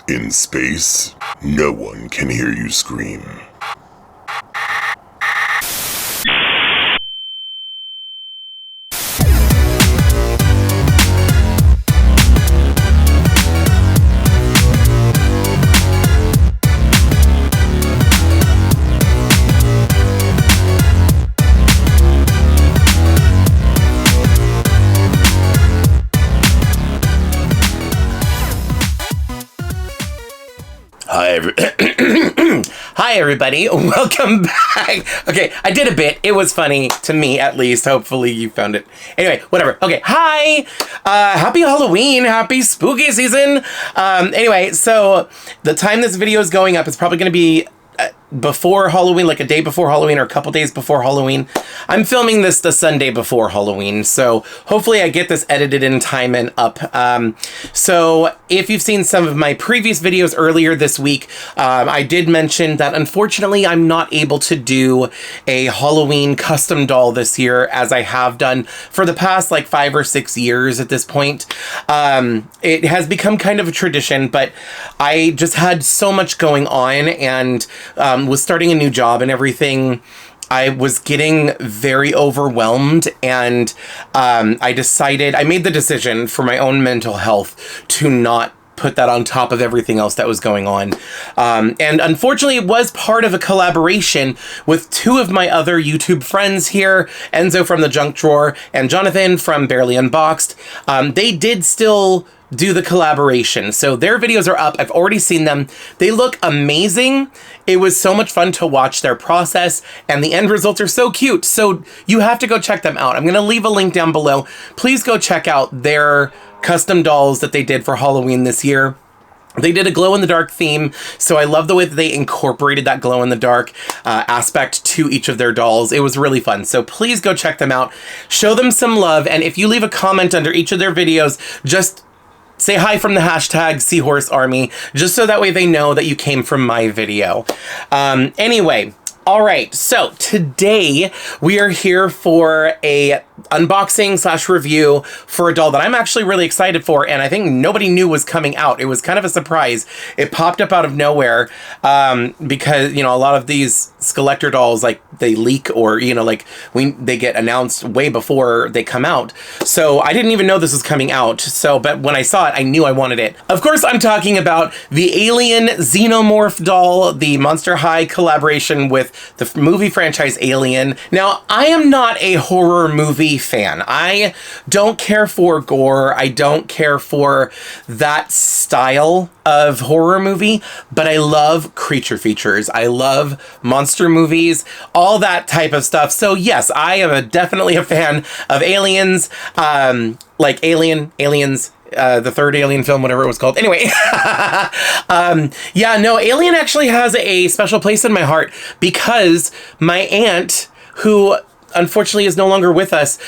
In space, no one can hear you scream. Hi everybody, welcome back. Okay, I did a bit. It was funny to me, at least. Hopefully you found it. Anyway, whatever. Okay, hi. Happy Halloween. Happy spooky season. Anyway, so the time this video is going up is probably going to be before Halloween, like a day before Halloween or a couple days before Halloween. I'm filming this the Sunday before Halloween, so hopefully I get this edited in time and up. So if you've seen some of my previous videos earlier this week, I did mention that unfortunately I'm not able to do a Halloween custom doll this year as I have done for the past like 5 or 6 years at this point. It has become kind of a tradition, but I just had so much going on and was starting a new job and everything. I was getting very overwhelmed, and I made the decision for my own mental health to not put that on top of everything else that was going on. And unfortunately, it was part of a collaboration with 2 of my other YouTube friends here, Enzo from the Junk Drawer and Jonathan from Barely Unboxed. They did still do the collaboration. So their videos are up. I've already seen them. They look amazing. It was so much fun to watch their process, and the end results are so cute. So you have to go check them out. I'm going to leave a link down below. Please go check out their custom dolls that they did for Halloween this year. They did a glow-in-the-dark theme, so I love the way that they incorporated that glow-in-the-dark aspect to each of their dolls. It was really fun, so please go check them out. Show them some love, and if you leave a comment under each of their videos, just say hi from the hashtag Seahorse Army, just so that way they know that you came from my video. Anyway, all right, so today we are here for a unboxing / review for a doll that I'm actually really excited for, and I think nobody knew was coming out. It was kind of a surprise. It popped up out of nowhere because, you know, a lot of these Skullector dolls, like, they leak or, you know, like, they get announced way before they come out. So I didn't even know this was coming out. So, but when I saw it, I knew I wanted it. Of course, I'm talking about the Alien Xenomorph doll, the Monster High collaboration with the movie franchise Alien. Now, I am not a horror movie fan. I don't care for gore. I don't care for that style of horror movie, but I love creature features. I love monster movies, all that type of stuff. So yes, I am definitely a fan of Aliens, like Aliens, the third Alien film, whatever it was called. Anyway, yeah, no, Alien actually has a special place in my heart because my aunt, who unfortunately is no longer with us,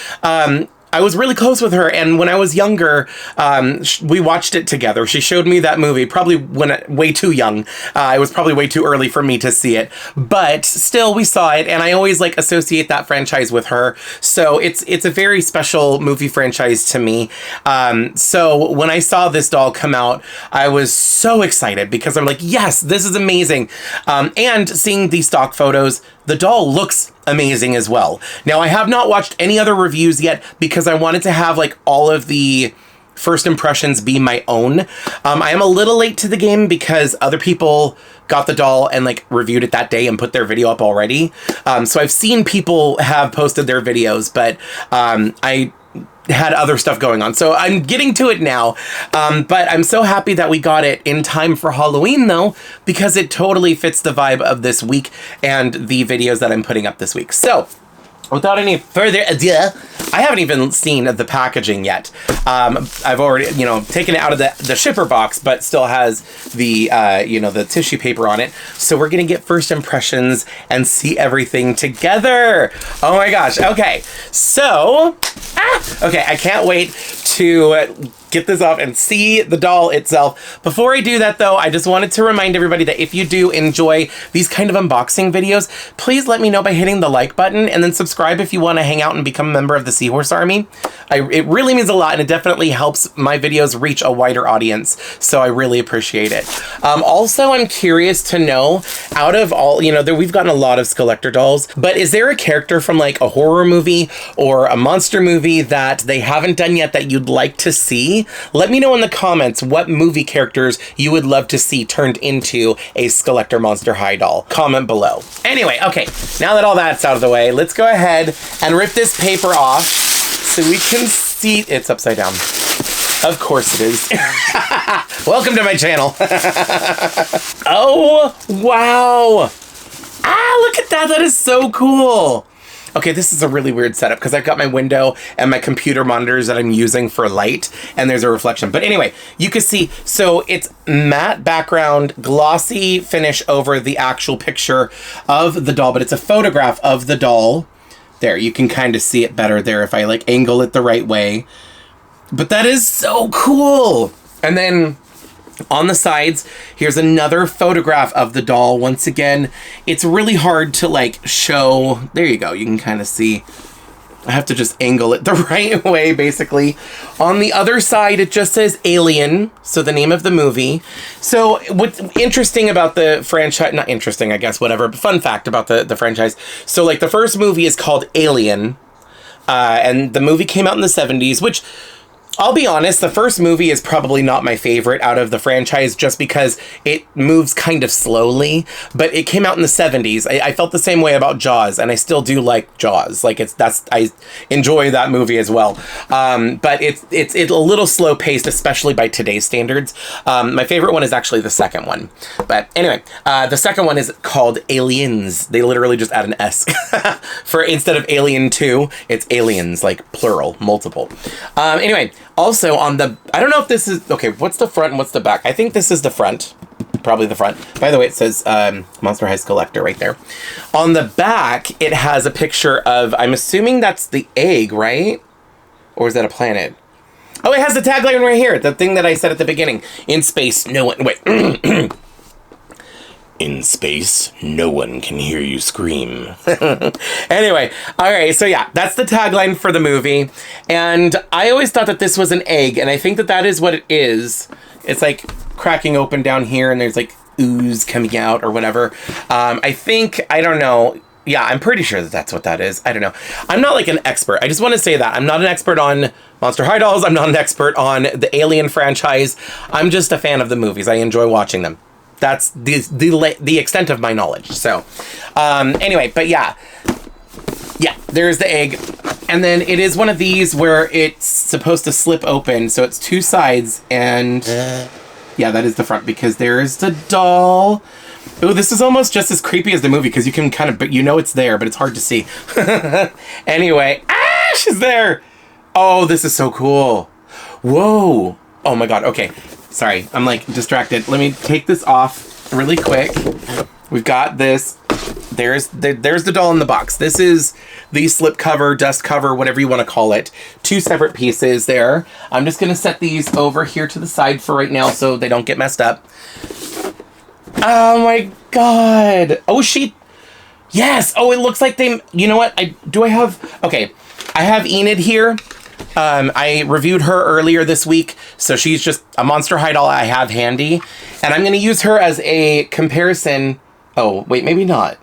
I was really close with her, and when I was younger, we watched it together. She showed me that movie, probably way too young. It was probably way too early for me to see it, but still, we saw it, and I always like associate that franchise with her. So it's a very special movie franchise to me. So when I saw this doll come out, I was so excited because I'm like, yes, this is amazing. And seeing the stock photos, the doll looks amazing as well. Now, I have not watched any other reviews yet because I wanted to have like all of the first impressions be my own. I am a little late to the game because other people got the doll and like reviewed it that day and put their video up already. So I've seen people have posted their videos, but I had other stuff going on. So I'm getting to it now. But I'm so happy that we got it in time for Halloween though, because it totally fits the vibe of this week and the videos that I'm putting up this week. So without any further ado, I haven't even seen the packaging yet. I've already, you know, taken it out of the shipper box, but still has the, you know, the tissue paper on it. So we're going to get first impressions and see everything together. Oh my gosh. Okay. So, okay, I can't wait to get this off and see the doll itself. Before I do that though, I just wanted to remind everybody that if you do enjoy these kind of unboxing videos, please let me know by hitting the like button, and then subscribe if you want to hang out and become a member of the Seahorse Army. It really means a lot, and it definitely helps my videos reach a wider audience, so I really appreciate it. Also, I'm curious to know, out of all, you know, we've gotten a lot of Skullector dolls, but is there a character from like a horror movie or a monster movie that they haven't done yet that you'd like to see? Let me know in the comments what movie characters you would love to see turned into a Skullector Monster High doll. Comment below. Anyway, okay, now that all that's out of the way, let's go ahead and rip this paper off so we can see. It's upside down. Of course it is. Welcome to my channel. Oh, wow. Ah, look at that. That is so cool. Okay, this is a really weird setup because I've got my window and my computer monitors that I'm using for light, and there's a reflection. But anyway, you can see, so it's matte background, glossy finish over the actual picture of the doll, but it's a photograph of the doll. There, you can kind of see it better there if I like angle it the right way. But that is so cool. And then on the sides, here's another photograph of the doll. Once again, it's really hard to like show. There you go. You can kind of see. I have to just angle it the right way, basically. On the other side, it just says Alien, so the name of the movie. So what's interesting about the franchise, not interesting, I guess, whatever, but fun fact about the franchise. So like the first movie is called Alien, and the movie came out in the 70s, which, I'll be honest, the first movie is probably not my favorite out of the franchise just because it moves kind of slowly, but it came out in the 70s. I felt the same way about Jaws, and I still do like Jaws. Like I enjoy that movie as well. But it's a little slow paced, especially by today's standards. My favorite one is actually the second one. But anyway, the second one is called Aliens. They literally just add an S. For instead of Alien 2, it's Aliens, like plural, multiple. Anyway, also on the, I don't know if this is, okay, what's the front and what's the back? I think this is the front, probably the front. By the way, it says Monster High Skullector right there. On the back, it has a picture of, I'm assuming that's the egg, right? Or is that a planet? Oh, it has the tagline right here, the thing that I said at the beginning. In space, no one, wait. In space, no one can hear you scream. Anyway, all right, so yeah, that's the tagline for the movie. And I always thought that this was an egg, and I think that that is what it is. It's like cracking open down here, and there's like ooze coming out or whatever. I think, I don't know. Yeah, I'm pretty sure that that's what that is. I don't know. I'm not like an expert. I just want to say that. I'm not an expert on Monster High dolls. I'm not an expert on the Alien franchise. I'm just a fan of the movies. I enjoy watching them. That's the extent of my knowledge. So, anyway, but yeah, there's the egg. And then it is one of these where it's supposed to slip open. So it's two sides, and yeah, that is the front because there's the doll. Oh, this is almost just as creepy as the movie because you can kind of, but you know it's there, but it's hard to see. Anyway, she's there. Oh, this is so cool. Whoa. Oh my God. Okay. Sorry, I'm like distracted. Let me take this off really quick. We've got this. There's the doll in the box. This is the slip cover, dust cover, whatever you want to call it. Two separate pieces there. I'm just going to set these over here to the side for right now so they don't get messed up. Oh my God. Oh, yes. Oh, it looks like they, you know what? Okay. I have Enid here. I reviewed her earlier this week, so she's just a Monster High doll I have handy, and I'm going to use her as a comparison. Oh, wait, maybe not.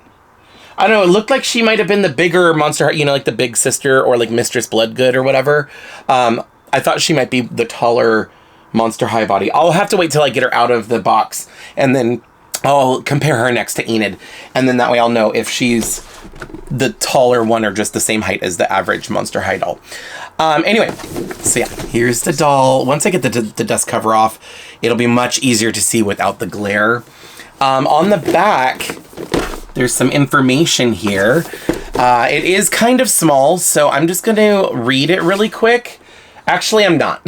I don't know, it looked like she might have been the bigger Monster High, you know, like the big sister or like Mistress Bloodgood or whatever. I thought she might be the taller Monster High body. I'll have to wait till I get her out of the box, and then I'll compare her next to Enid, and then that way I'll know if she's the taller one or just the same height as the average Monster High doll. Anyway, so yeah, here's the doll. Once I get the dust cover off, it'll be much easier to see without the glare. On the back, there's some information here. It is kind of small, so I'm just going to read it really quick. Actually, I'm not.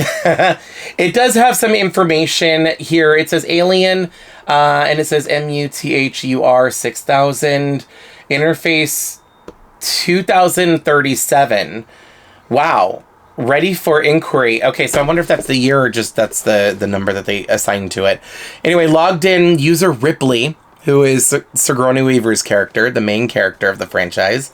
It does have some information here. It says Alien, and it says MUTHUR 6000, interface 2037. Wow. Ready for inquiry. Okay, so I wonder if that's the year or just that's the number that they assigned to it. Anyway, logged in user Ripley, who is Sigourney Weaver's character, the main character of the franchise.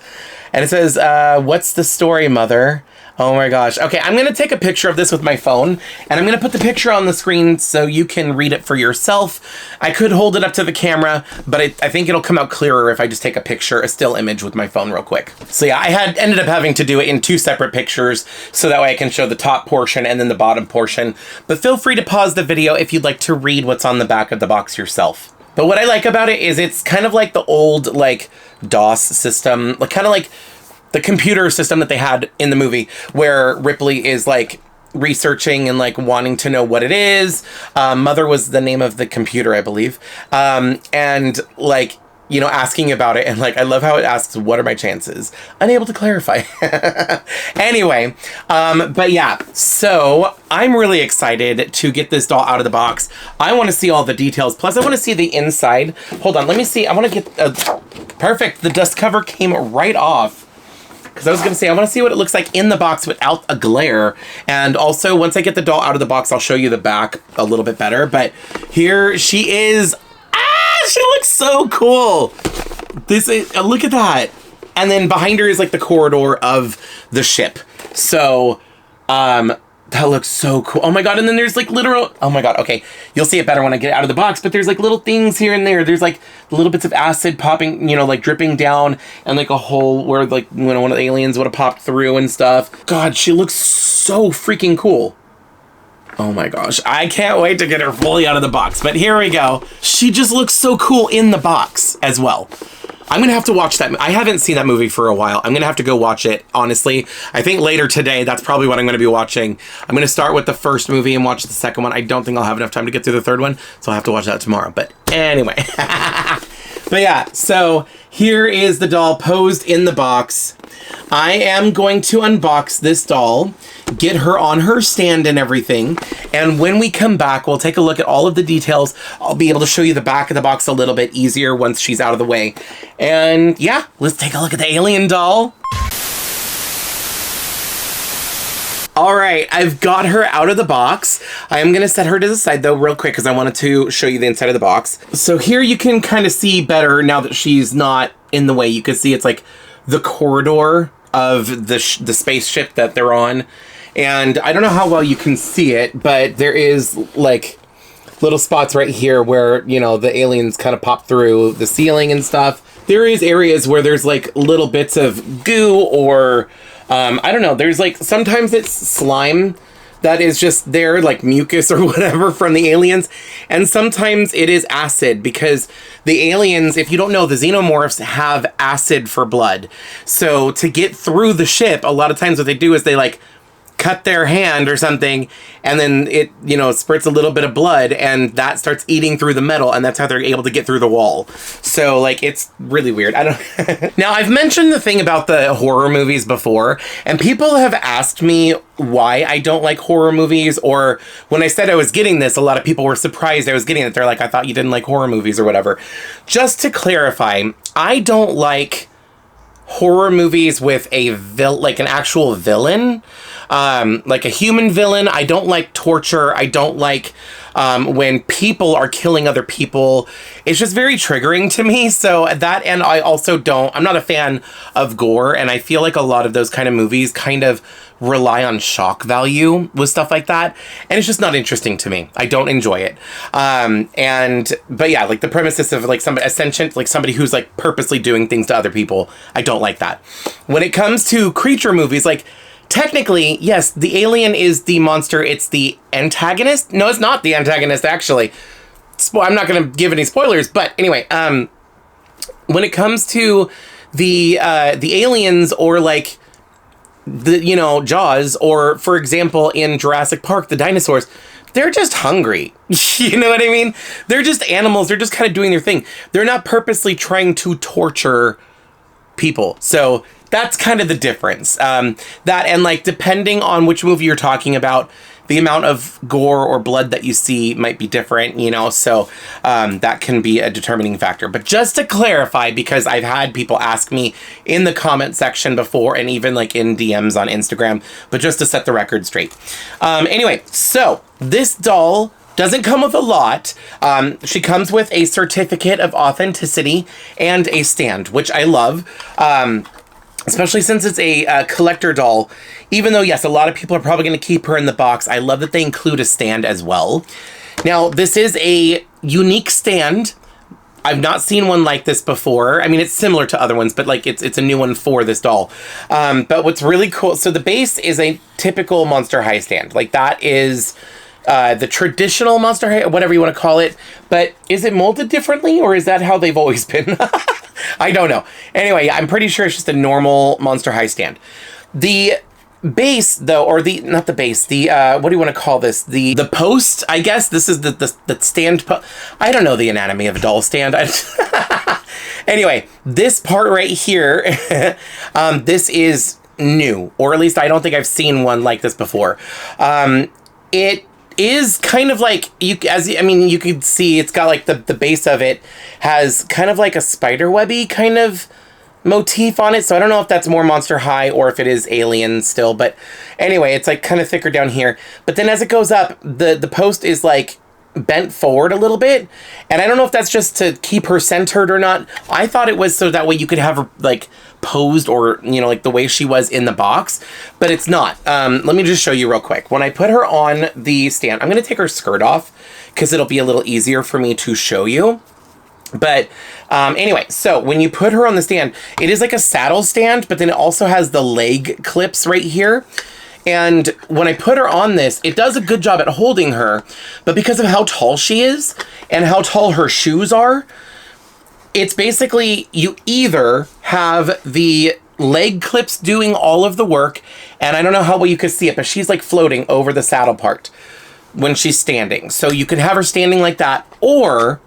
And it says, what's the story, mother? Oh my gosh. Okay, I'm going to take a picture of this with my phone, and I'm going to put the picture on the screen so you can read it for yourself. I could hold it up to the camera, but I think it'll come out clearer if I just take a picture, a still image with my phone real quick. So yeah, I ended up having to do it in 2 separate pictures, so that way I can show the top portion and then the bottom portion. But feel free to pause the video if you'd like to read what's on the back of the box yourself. But what I like about it is it's kind of like the old, like, DOS system, like kind of like the computer system that they had in the movie, where Ripley is like researching and like wanting to know what it is. Mother was the name of the computer, I believe. And like, you know, asking about it. And like, I love how it asks, what are my chances? Unable to clarify. Anyway, but yeah, so I'm really excited to get this doll out of the box. I want to see all the details. Plus I want to see the inside. Hold on, let me see. I want to get perfect. The dust cover came right off. Because I was going to say, I want to see what it looks like in the box without a glare. And also, once I get the doll out of the box, I'll show you the back a little bit better. But here she is. Ah, she looks so cool. This is, look at that. And then behind her is like the corridor of the ship. So, that looks so cool. Oh my god, and then there's like literal... Oh my god, okay. You'll see it better when I get it out of the box, but there's like little things here and there. There's like little bits of acid popping, you know, like dripping down, and like a hole where like, you know, one of the aliens would have popped through and stuff. God, she looks so freaking cool. Oh my gosh, I can't wait to get her fully out of the box. But here we go. She just looks so cool in the box as well. I'm going to have to watch that. I haven't seen that movie for a while. I'm going to have to go watch it, honestly. I think later today, that's probably what I'm going to be watching. I'm going to start with the first movie and watch the second one. I don't think I'll have enough time to get through the third one, so I'll have to watch that tomorrow. But anyway. But yeah, so here is the doll posed in the box. I am going to unbox this doll, get her on her stand and everything. And when we come back, we'll take a look at all of the details. I'll be able to show you the back of the box a little bit easier once she's out of the way. And yeah, let's take a look at the alien doll. All right, I've got her out of the box. I am gonna set her to the side though real quick because I wanted to show you the inside of the box. So here you can kind of see better now that she's not in the way. You can see it's like the corridor of the spaceship that they're on. And I don't know how well you can see it, but there is like little spots right here where, you know, the aliens kind of pop through the ceiling and stuff. There is areas where there's like little bits of goo or I don't know. There's like, sometimes it's slime that is just there, like mucus or whatever from the aliens. And sometimes it is acid because the aliens, if you don't know, the Xenomorphs have acid for blood. So to get through the ship, a lot of times what they do is they like cut their hand or something, and then it, you know, spurts a little bit of blood, and that starts eating through the metal, and that's how they're able to get through the wall. So, like, it's really weird. I don't... Now, I've mentioned the thing about the horror movies before, and people have asked me why I don't like horror movies, or when I said I was getting this, a lot of people were surprised I was getting it. They're like, I thought you didn't like horror movies or whatever. Just to clarify, I don't like horror movies with like an actual villain, like a human villain. I don't like torture. I don't like when people are killing other people. It's just very triggering to me. So that, and I also I'm not a fan of gore, and I feel like a lot of those kind of movies kind of rely on shock value with stuff like that, and it's just not interesting to me. I don't enjoy it. But yeah, like the premises of like somebody sentient, like somebody who's like purposely doing things to other people, I don't like that. When it comes to creature movies, like technically, yes, the alien is the monster. It's the antagonist. No, it's not the antagonist, actually. I'm not going to give any spoilers, but anyway, when it comes to the aliens, or like you know, Jaws, or for example, in Jurassic Park, the dinosaurs, they're just hungry. You know what I mean? They're just animals. They're just kind of doing their thing. They're not purposely trying to torture people. So that's kind of the difference. That, and like, depending on which movie you're talking about, the amount of gore or blood that you see might be different, you know, so that can be a determining factor. But just to clarify, because I've had people ask me in the comment section before and even like in DMs on Instagram, but just to set the record straight. Anyway, so this doll doesn't come with a lot. She comes with a certificate of authenticity and a stand, which I love. Especially since it's a collector doll. Even though, yes, a lot of people are probably going to keep her in the box, I love that they include a stand as well. Now, this is a unique stand. I've not seen one like this before. I mean, it's similar to other ones, but like it's a new one for this doll. But what's really cool, so the base is a typical Monster High stand. Like that is the traditional Monster High, whatever you want to call it. But is it molded differently, or is that how they've always been? I don't know. Anyway, I'm pretty sure it's just a normal Monster High stand. The base, though, or not the base, the, what do you want to call this? The post, I guess. This is the stand. I don't know the anatomy of a doll stand. Anyway, this part right here, this is new, or at least I don't think I've seen one like this before. It is kind of like, you could see it's got like the base of it has kind of like a spider webby kind of motif on it. So I don't know if that's more Monster High or if it is Alien still, but anyway, it's like kind of thicker down here. But then as it goes up, the post is like bent forward a little bit. And I don't know if that's just to keep her centered or not. I thought it was so that way you could have her like posed or, you know, like the way she was in the box, but it's not. Let me just show you real quick. When I put her on the stand, I'm going to take her skirt off because it'll be a little easier for me to show you. But anyway, so when you put her on the stand, it is like a saddle stand, but then it also has the leg clips right here. And when I put her on this, it does a good job at holding her, but because of how tall she is and how tall her shoes are, it's basically you either have the leg clips doing all of the work, and I don't know how well you could see it, but she's like floating over the saddle part when she's standing. So you can have her standing like that, or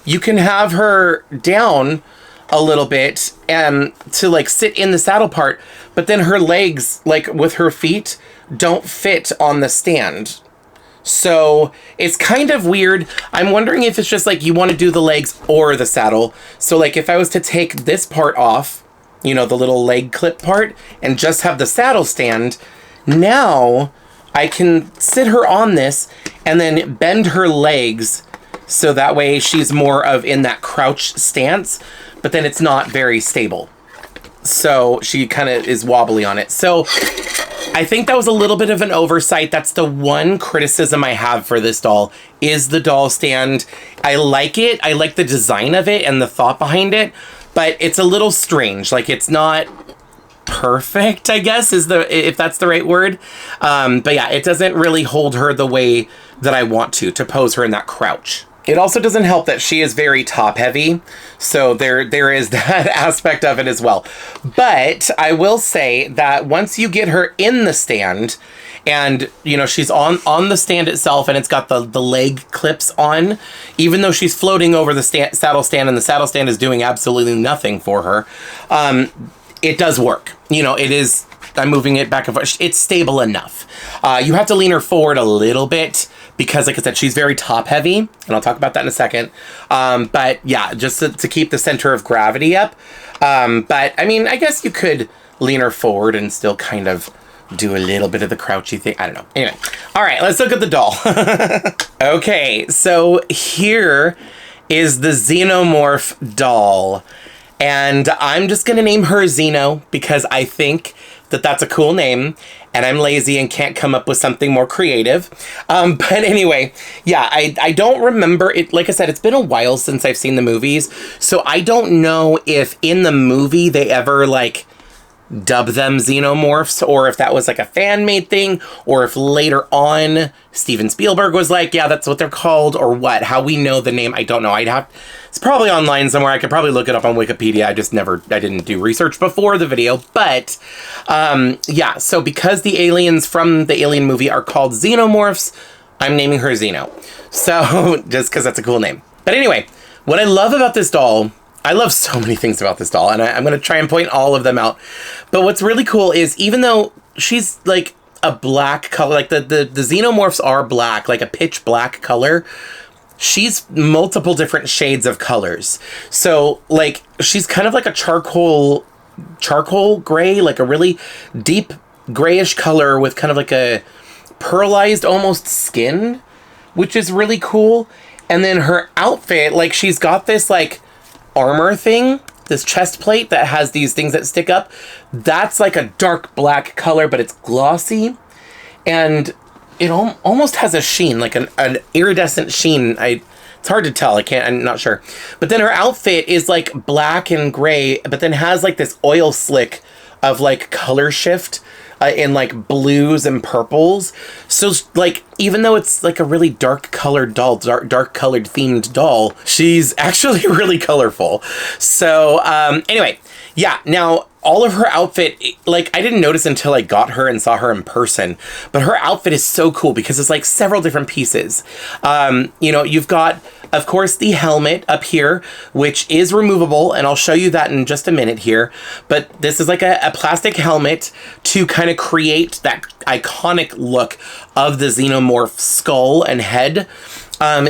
you can have her down a little bit and to like sit in the saddle part, but then her legs, like with her feet, don't fit on the stand. So it's kind of weird. I'm wondering if it's just like you want to do the legs or the saddle. So like if I was to take this part off, you know, the little leg clip part, and just have the saddle stand, now I can sit her on this and then bend her legs so that way she's more of in that crouch stance, but then it's not very stable. So she kind of is wobbly on it. So I think that was a little bit of an oversight. That's the one criticism I have for this doll, is the doll stand. I like it. I like the design of it and the thought behind it, but it's a little strange. Like it's not perfect, I guess, if that's the right word. But yeah, it doesn't really hold her the way that I want to pose her in that crouch. It also doesn't help that she is very top heavy, so there is that aspect of it as well. But I will say that once you get her in the stand, and you know she's on the stand itself, and it's got the leg clips on, even though she's floating over the saddle stand, and the saddle stand is doing absolutely nothing for her, it does work. You know, it is. I'm moving it back and forth. It's stable enough. You have to lean her forward a little bit because, like I said, she's very top heavy, and I'll talk about that in a second. But yeah, just to keep the center of gravity up. But I mean, I guess you could lean her forward and still kind of do a little bit of the crouchy thing. I don't know. Anyway, all right, let's look at the doll. Okay, so here is the Xenomorph doll. And I'm just going to name her Xeno because I think that that's a cool name, and I'm lazy and can't come up with something more creative. But anyway, yeah, I don't remember it. Like I said, it's been a while since I've seen the movies, so I don't know if in the movie they ever like dub them Xenomorphs, or if that was like a fan-made thing, or if later on Steven Spielberg was like, yeah, that's what they're called, or what. How we know the name, I don't know. It's probably online somewhere. I could probably look it up on Wikipedia. I didn't do research before the video, but yeah, so because the aliens from the Alien movie are called Xenomorphs, I'm naming her Xeno. So, just because that's a cool name. But anyway, what I love about this doll, I love so many things about this doll, and I'm going to try and point all of them out. But what's really cool is, even though she's like a black color. Like the Xenomorphs are black, like a pitch black color. She's multiple different shades of colors. So like she's kind of like a charcoal gray, like a really deep grayish color with kind of like a pearlized almost skin, which is really cool. And then her outfit, like she's got this like armor thing, this chest plate that has these things that stick up. That's like a dark black color, but it's glossy. And it almost has a sheen, like an iridescent sheen. It's hard to tell. I'm not sure. But then her outfit is like black and gray, but then has like this oil slick of like color shift in like blues and purples. So like, even though it's like a really dark colored doll, dark colored themed doll, she's actually really colorful. So anyway, yeah, now all of her outfit, like I didn't notice until I got her and saw her in person, but her outfit is so cool because it's like several different pieces. You know, you've got, of course, the helmet up here, which is removable, and I'll show you that in just a minute here. But this is like a plastic helmet to kind of create that iconic look of the Xenomorph skull and head.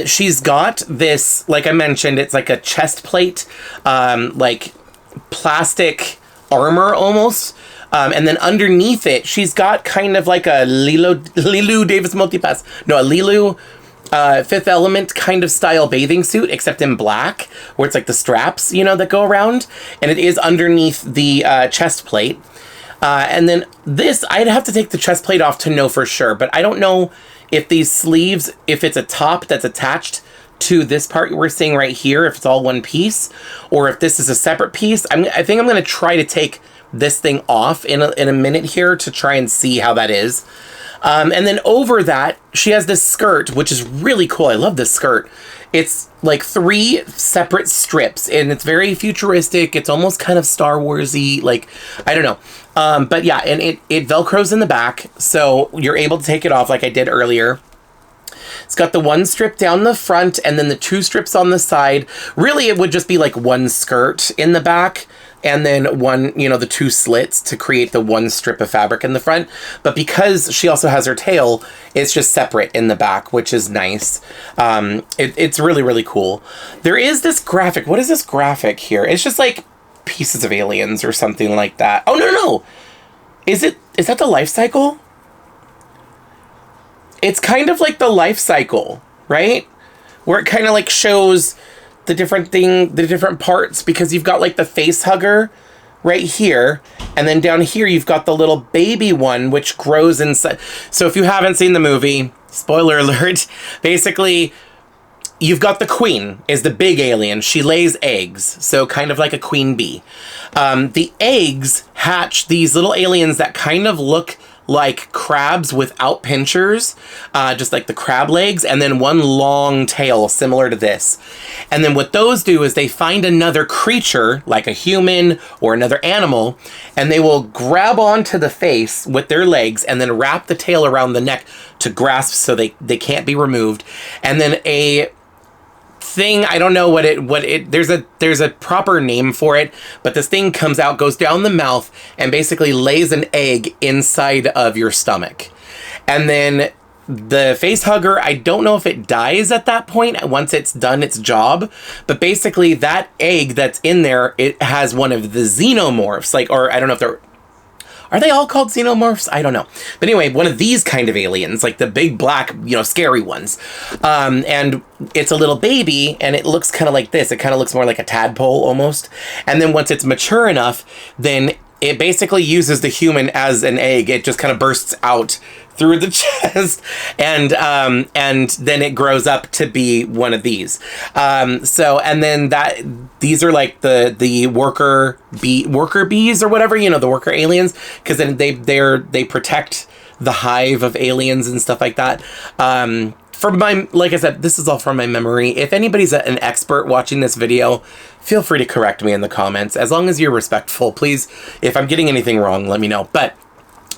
She's got this, like I mentioned, it's like a chest plate, like plastic armor almost. And then underneath it, she's got kind of like a Lilu Davis Multipass. No, a Lilu Fifth Element kind of style bathing suit, except in black, where it's like the straps, you know, that go around. And it is underneath the chest plate. And then this, I'd have to take the chest plate off to know for sure. But I don't know if these sleeves, if it's a top that's attached to this part we're seeing right here, if it's all one piece, or if this is a separate piece. I think I'm going to try to take this thing off in a minute here to try and see how that is. And then over that, she has this skirt, which is really cool. I love this skirt. It's like 3 separate strips, and it's very futuristic. It's almost kind of Star Wars-y, like, I don't know. But yeah, and it Velcros in the back, so you're able to take it off like I did earlier. It's got the 1 strip down the front and then the 2 strips on the side. Really, it would just be like 1 skirt in the back and then 1, you know, the 2 slits to create the 1 strip of fabric in the front. But because she also has her tail, it's just separate in the back, which is nice. It's really, really cool. There is this graphic. What is this graphic here? It's just like pieces of aliens or something like that. Oh, no. Is that the life cycle? It's kind of like the life cycle, right? Where it kind of like shows the different parts, because you've got like the face hugger right here, and then down here you've got the little baby one which grows inside. So if you haven't seen the movie, spoiler alert, basically you've got the queen is the big alien. She lays eggs, so kind of like a queen bee. The eggs hatch these little aliens that kind of look like crabs without pinchers, just like the crab legs, and then 1 long tail similar to this. And then what those do is they find another creature, like a human or another animal, and they will grab onto the face with their legs and then wrap the tail around the neck to grasp so they can't be removed. And then a thing, I don't know there's a proper name for it, but this thing comes out, goes down the mouth, and basically lays an egg inside of your stomach. And then the face hugger, I don't know if it dies at that point once it's done its job, but basically that egg that's in there, it has one of the xenomorphs, like, or I don't know if are they all called xenomorphs? I don't know. But anyway, one of these kind of aliens, like the big black, you know, scary ones. And it's a little baby, and it looks kind of like this. It kind of looks more like a tadpole almost. And then once it's mature enough, then it basically uses the human as an egg. It just kind of bursts out through the chest, and then it grows up to be one of these. And then these are like the worker bees or whatever, you know, the worker aliens, because then they protect the hive of aliens and stuff like that. Like I said, this is all from my memory. If anybody's an expert watching this video, feel free to correct me in the comments. As long as you're respectful, please. If I'm getting anything wrong, let me know. But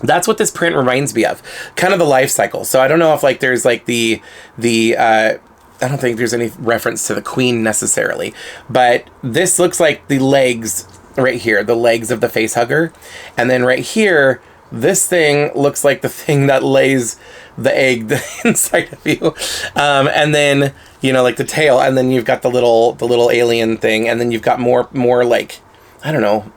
that's what this print reminds me of, kind of the life cycle. So I don't know if like there's like the I don't think there's any reference to the queen necessarily, but this looks like the legs right here, the legs of the face hugger, and then right here This thing looks like the thing that lays the egg inside of you. And then, you know, like the tail, and then you've got the little alien thing, and then you've got more like, I don't know,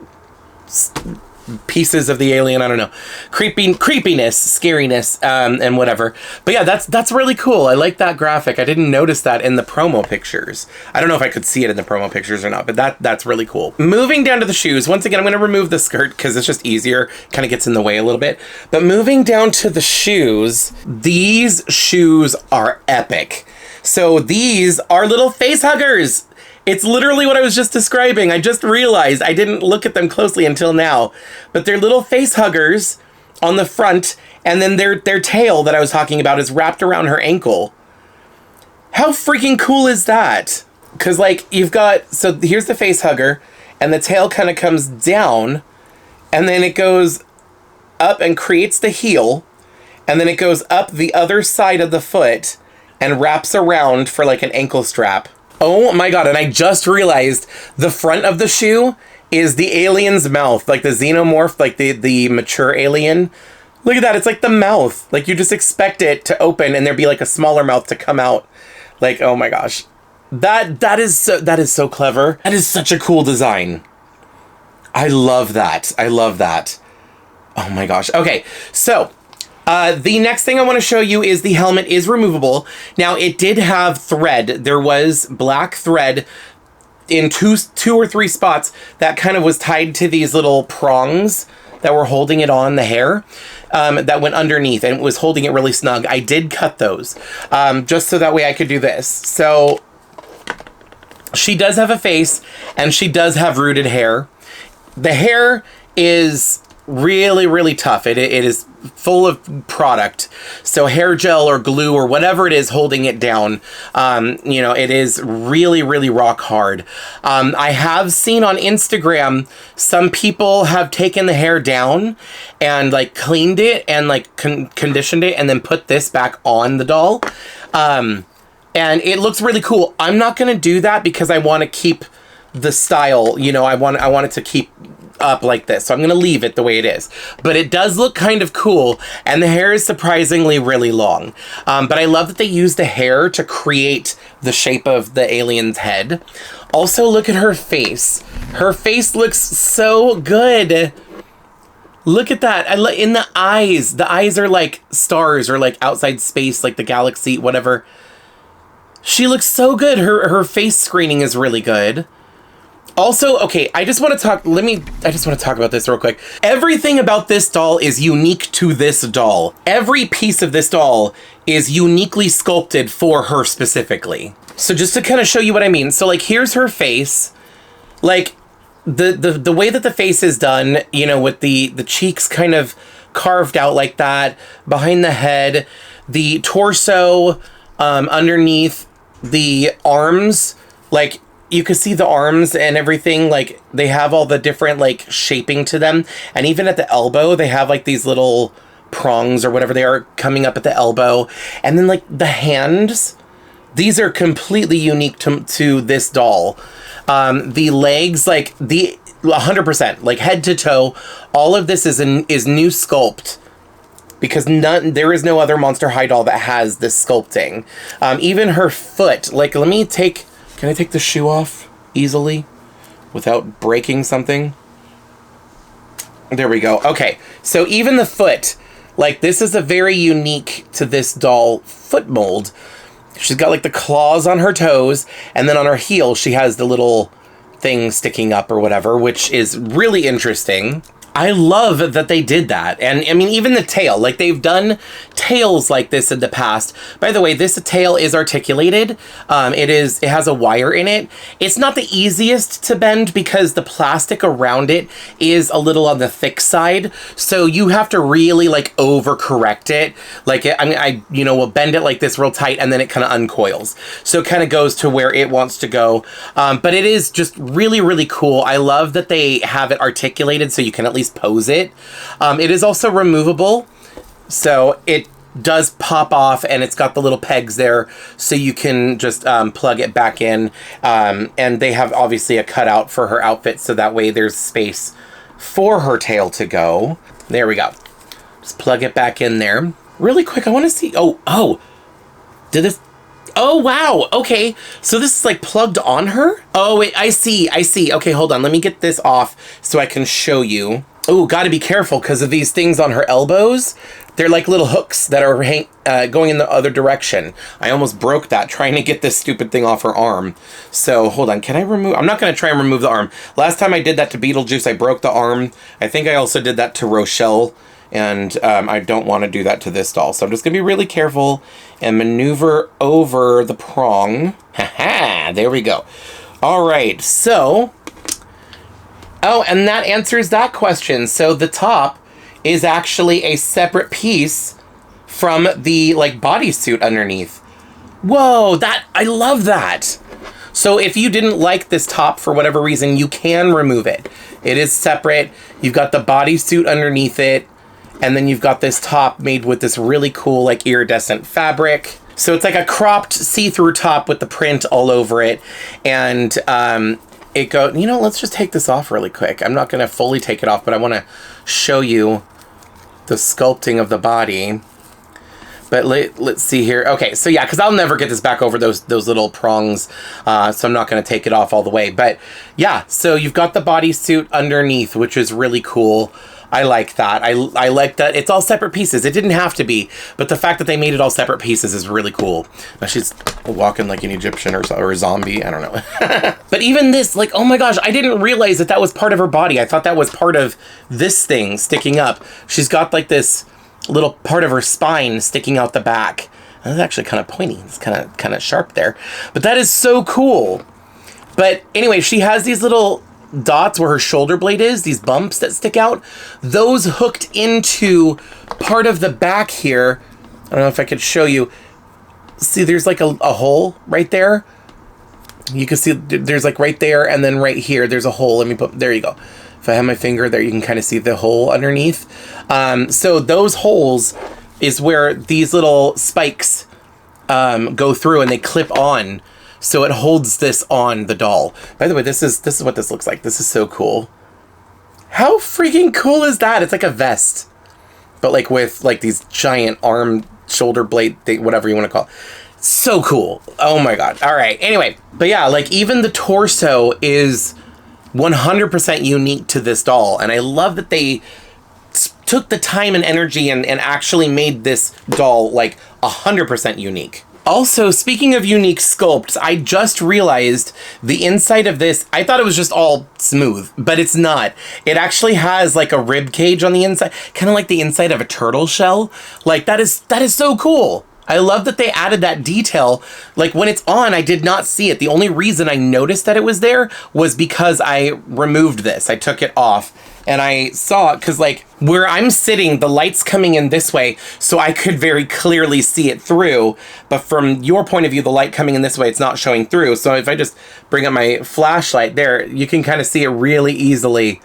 pieces of the alien, I don't know, creepiness, scariness, and whatever. But yeah, that's really cool. I like that graphic. I didn't notice that in the promo pictures. I don't know if I could see it in the promo pictures or not, but that's really cool. Moving down to the shoes, once again, I'm going to remove the skirt because it's just easier, kind of gets in the way a little bit. But moving down to the shoes, these shoes are epic. So these are little face huggers. It's literally what I was just describing. I just realized I didn't look at them closely until now. But they're little face huggers on the front, and then their tail that I was talking about is wrapped around her ankle. How freaking cool is that? Because, like, you've got... So here's the face hugger, and the tail kind of comes down, and then it goes up and creates the heel, and then it goes up the other side of the foot and wraps around for, like, an ankle strap. Oh my god, and I just realized the front of the shoe is the alien's mouth, like the Xenomorph, like the mature alien. Look at that, it's like the mouth. Like, you just expect it to open and there'd be like a smaller mouth to come out. Like, oh my gosh. That is so clever. That is such a cool design. I love that. I love that. Oh my gosh. Okay, so the next thing I want to show you is the helmet is removable. Now, it did have thread. There was black thread in two or three spots that kind of was tied to these little prongs that were holding it on the hair, that went underneath and was holding it really snug. I did cut those, just so that way I could do this. So she does have a face, and she does have rooted hair. The hair is really, really tough. It is full of product. So hair gel or glue or whatever it is holding it down, you know, it is really, really rock hard. I have seen on Instagram, some people have taken the hair down and like cleaned it and like conditioned it and then put this back on the doll. And it looks really cool. I'm not going to do that because I want to keep the style, you know, I want it to keep up like this, so I'm gonna leave it the way it is, but it does look kind of cool, and the hair is surprisingly really long, but I love that they used the hair to create the shape of the alien's head. Also, look at her face. Her face looks so good. Look at that. In the eyes are like stars or like outside space, like the galaxy, whatever. She looks so good. Her face screening is really good. Also, okay, I just want to talk about this real quick. Everything about this doll is unique to this doll. Every piece of this doll is uniquely sculpted for her specifically. So just to kind of show you what I mean. So like, here's her face. Like, the way that the face is done, you know, with the cheeks kind of carved out like that, behind the head, the torso, underneath, the arms, like, you can see the arms and everything, like, they have all the different, like, shaping to them. And even at the elbow, they have, like, these little prongs or whatever they are coming up at the elbow. And then, like, the hands, these are completely unique to this doll. The legs, like, 100%, like, head to toe, all of this is new sculpt. Because there is no other Monster High doll that has this sculpting. Even her foot, like, can I take the shoe off easily without breaking something? There we go. Okay, so even the foot, like, this is a very unique to this doll foot mold. She's got like the claws on her toes, and then on her heel, she has the little thing sticking up or whatever, which is really interesting. I love that they did that. And I mean, even the tail, like, they've done tails like this in the past. By the way, this tail is articulated. It has a wire in it. It's not the easiest to bend because the plastic around it is a little on the thick side. So you have to really like overcorrect it. Like, I will bend it like this real tight, and then it kind of uncoils. So it kind of goes to where it wants to go. But it is just really, really cool. I love that they have it articulated so you can at least pose it. It is also removable, so it does pop off, and it's got the little pegs there so you can just plug it back in, and they have obviously a cutout for her outfit so that way there's space for her tail to go. There we go. Just plug it back in there. Really quick, I want to see, oh, did this, oh, wow, okay. So this is like plugged on her? Oh, wait, I see. Okay, hold on, let me get this off so I can show you. Oh, gotta be careful because of these things on her elbows. They're like little hooks that are going in the other direction. I almost broke that trying to get this stupid thing off her arm. So hold on, can I remove? I'm not gonna try and remove the arm. Last time I did that to Beetlejuice, I broke the arm. I think I also did that to Rochelle, and I don't want to do that to this doll. So I'm just gonna be really careful and maneuver over the prong. Haha, there we go. All right, so, oh, and that answers that question. So the top is actually a separate piece from the like bodysuit underneath. Whoa, I love that. So if you didn't like this top for whatever reason, you can remove it. It is separate. You've got the bodysuit underneath it, and then you've got this top made with this really cool like iridescent fabric. So it's like a cropped see-through top with the print all over it. And it go, you know, let's just take this off really quick. I'm not gonna fully take it off, but I wanna show you the sculpting of the body. But let's see here. Okay, so yeah, because I'll never get this back over those little prongs, so I'm not going to take it off all the way. But yeah, so you've got the bodysuit underneath, which is really cool. I like that. I like that it's all separate pieces. It didn't have to be, but the fact that they made it all separate pieces is really cool. Now she's walking like an Egyptian or a zombie. I don't know. But even this, like, oh my gosh, I didn't realize that was part of her body. I thought that was part of this thing sticking up. She's got like this little part of her spine sticking out the back. That's actually kind of pointy. It's kind of sharp there. But that is so cool. But anyway, she has these little dots where her shoulder blade is, these bumps that stick out. Those hooked into part of the back here. I don't know if I could show you. See, there's like a hole right there. You can see there's like right there, and then right here there's a hole. Let me put, there you go. If I have my finger there, you can kind of see the hole underneath. So those holes is where these little spikes go through, and they clip on. So it holds this on the doll. By the way, this is what this looks like. This is so cool. How freaking cool is that? It's like a vest, but like with like these giant arm, shoulder blade thing, whatever you want to call it. So cool. Oh my God. All right. Anyway, but yeah, like even the torso is 100% unique to this doll. And I love that they took the time and energy and actually made this doll like 100% unique. Also, speaking of unique sculpts, I just realized the inside of this, I thought it was just all smooth, but it's not. It actually has like a rib cage on the inside, kind of like the inside of a turtle shell. Like that is so cool. I love that they added that detail. Like when it's on, I did not see it. The only reason I noticed that it was there was because I removed this. I took it off and I saw it because like where I'm sitting, the light's coming in this way, so I could very clearly see it through. But from your point of view, the light coming in this way, it's not showing through. So if I just bring up my flashlight there, you can kind of see it really easily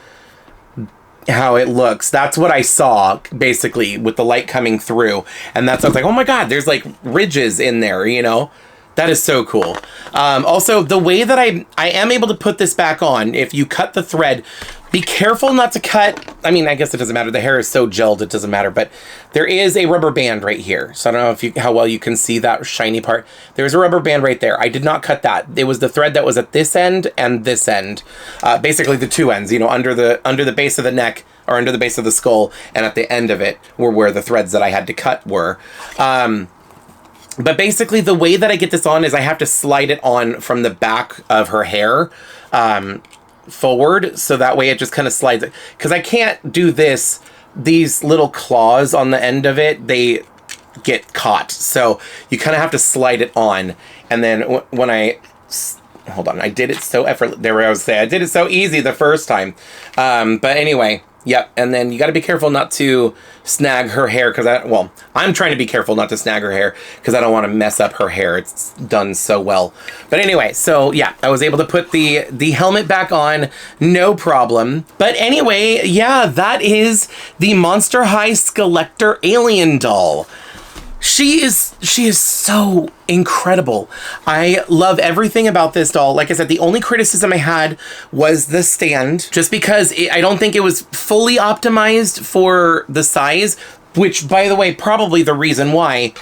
how it looks. That's what I saw basically with the light coming through, and that's, I was like, oh my God, there's like ridges in there, you know. That is so cool. Also, the way that I am able to put this back on, if you cut the thread, be careful not to cut, I mean, I guess it doesn't matter, the hair is so gelled it doesn't matter, but there is a rubber band right here. So I don't know how well you can see that shiny part. There's a rubber band right there. I did not cut that. It was the thread that was at this end and this end. Basically the two ends, you know, under the base of the neck or under the base of the skull, and at the end of it were where the threads that I had to cut were. But basically the way that I get this on is I have to slide it on from the back of her hair forward, so that way it just kind of slides it. Because I can't do this, these little claws on the end of it, they get caught. So you kind of have to slide it on. And then when hold on, I did it so effortless. There I was saying, I did it so easy the first time. But anyway, yep. And then you got to be careful not to snag her hair, because I'm trying to be careful not to snag her hair because I don't want to mess up her hair. It's done so well. But anyway, so yeah, I was able to put the helmet back on, no problem. But anyway, yeah, that is the Monster High Skullector alien doll. She is so incredible. I love everything about this doll. Like I said, the only criticism I had was the stand, just because I don't think it was fully optimized for the size, which, by the way, probably the reason why.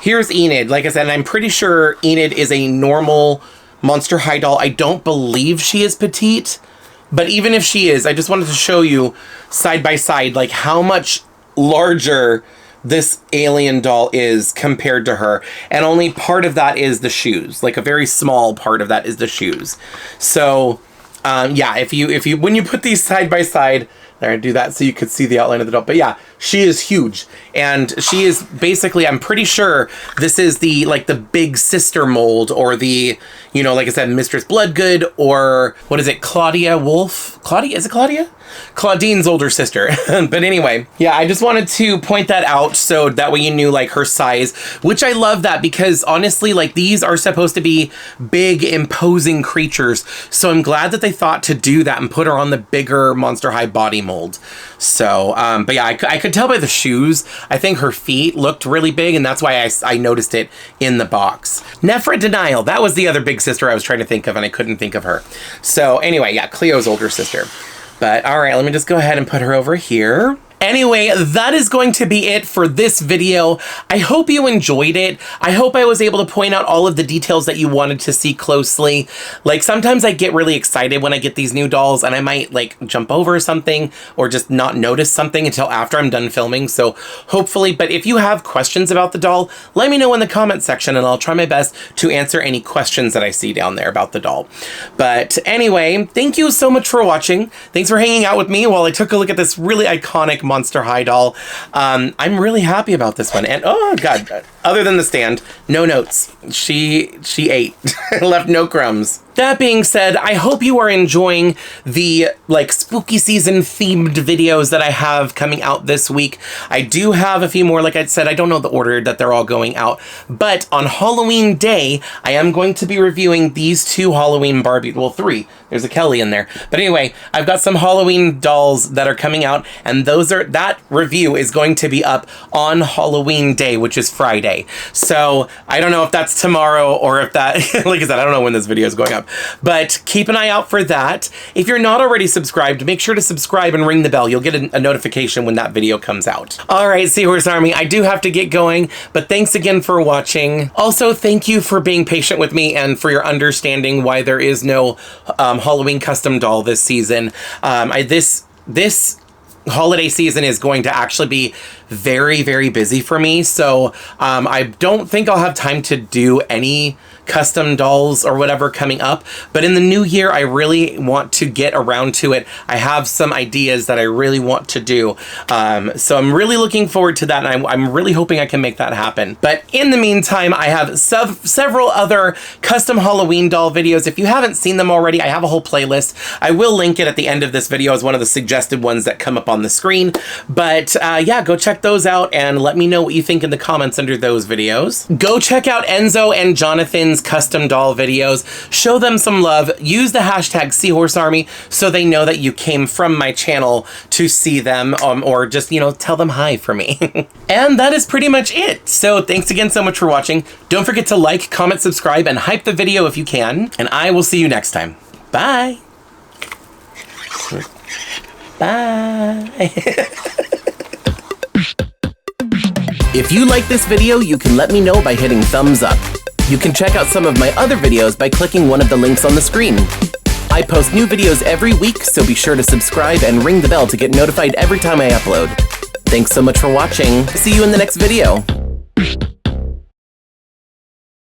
Here's Enid. Like I said, and I'm pretty sure Enid is a normal Monster High doll. I don't believe she is petite, but even if she is, I just wanted to show you side by side, like how much larger this alien doll is compared to her. And only part of that is the shoes. Like a very small part of that is the shoes. So, yeah, if you, when you put these side by side, there, I do that so you could see the outline of the doll. But yeah, she is huge. And she is basically, I'm pretty sure this is the, like the big sister mold, or the, you know, like I said, Mistress Bloodgood, or what is it, Claudia Wolf? Claudia, is it Claudia? Claudine's older sister. But anyway, yeah, I just wanted to point that out so that way you knew like her size, which I love that, because honestly, like these are supposed to be big, imposing creatures. So I'm glad that they thought to do that and put her on the bigger Monster High body mold. So, but yeah, I could tell by the shoes. I think her feet looked really big, and that's why I noticed it in the box. Nephra Denial, that was the other big sister I was trying to think of, and I couldn't think of her. So anyway, yeah, Cleo's older sister. But all right, let me just go ahead and put her over here. Anyway, that is going to be it for this video. I hope you enjoyed it. I hope I was able to point out all of the details that you wanted to see closely. Like sometimes I get really excited when I get these new dolls, and I might like jump over something or just not notice something until after I'm done filming. So hopefully, but if you have questions about the doll, let me know in the comment section and I'll try my best to answer any questions that I see down there about the doll. But anyway, thank you so much for watching. Thanks for hanging out with me while I took a look at this really iconic Monster High doll. I'm really happy about this one. And oh god, other than the stand, no notes. She ate. Left no crumbs. That being said, I hope you are enjoying the like spooky season themed videos that I have coming out this week. I do have a few more, like I said, I don't know the order that they're all going out, but on Halloween Day, I am going to be reviewing these two Halloween Barbie, well, three. There's a Kelly in there. But anyway, I've got some Halloween dolls that are coming out, and that review is going to be up on Halloween Day, which is Friday. So I don't know if that's tomorrow or if that, like I said, I don't know when this video is going up. But keep an eye out for that. If you're not already subscribed, make sure to subscribe and ring the bell. You'll get a notification when that video comes out. All right, Seahorse Army, I do have to get going, but thanks again for watching. Also, thank you for being patient with me and for your understanding why there is no Halloween custom doll this season. This holiday season is going to actually be very, very busy for me. So I don't think I'll have time to do any custom dolls or whatever coming up, but in the new year I really want to get around to it. I have some ideas that I really want to do, so I'm really looking forward to that, and I'm really hoping I can make that happen. But in the meantime, I have several other custom Halloween doll videos. If you haven't seen them already, I have a whole playlist. I will link it at the end of this video as one of the suggested ones that come up on the screen. But yeah, go check those out and let me know what you think in the comments under those videos. Go check out Enzo and Jonathan's custom doll videos. Show them some love. Use the hashtag Seahorse Army so they know that you came from my channel to see them, or just, you know, tell them hi for me. And that is pretty much it. So thanks again so much for watching. Don't forget to like, comment, subscribe, and hype the video if you can. And I will see you next time. Bye. Bye. If you like this video, you can let me know by hitting thumbs up. You can check out some of my other videos by clicking one of the links on the screen. I post new videos every week, so be sure to subscribe and ring the bell to get notified every time I upload. Thanks so much for watching. See you in the next video.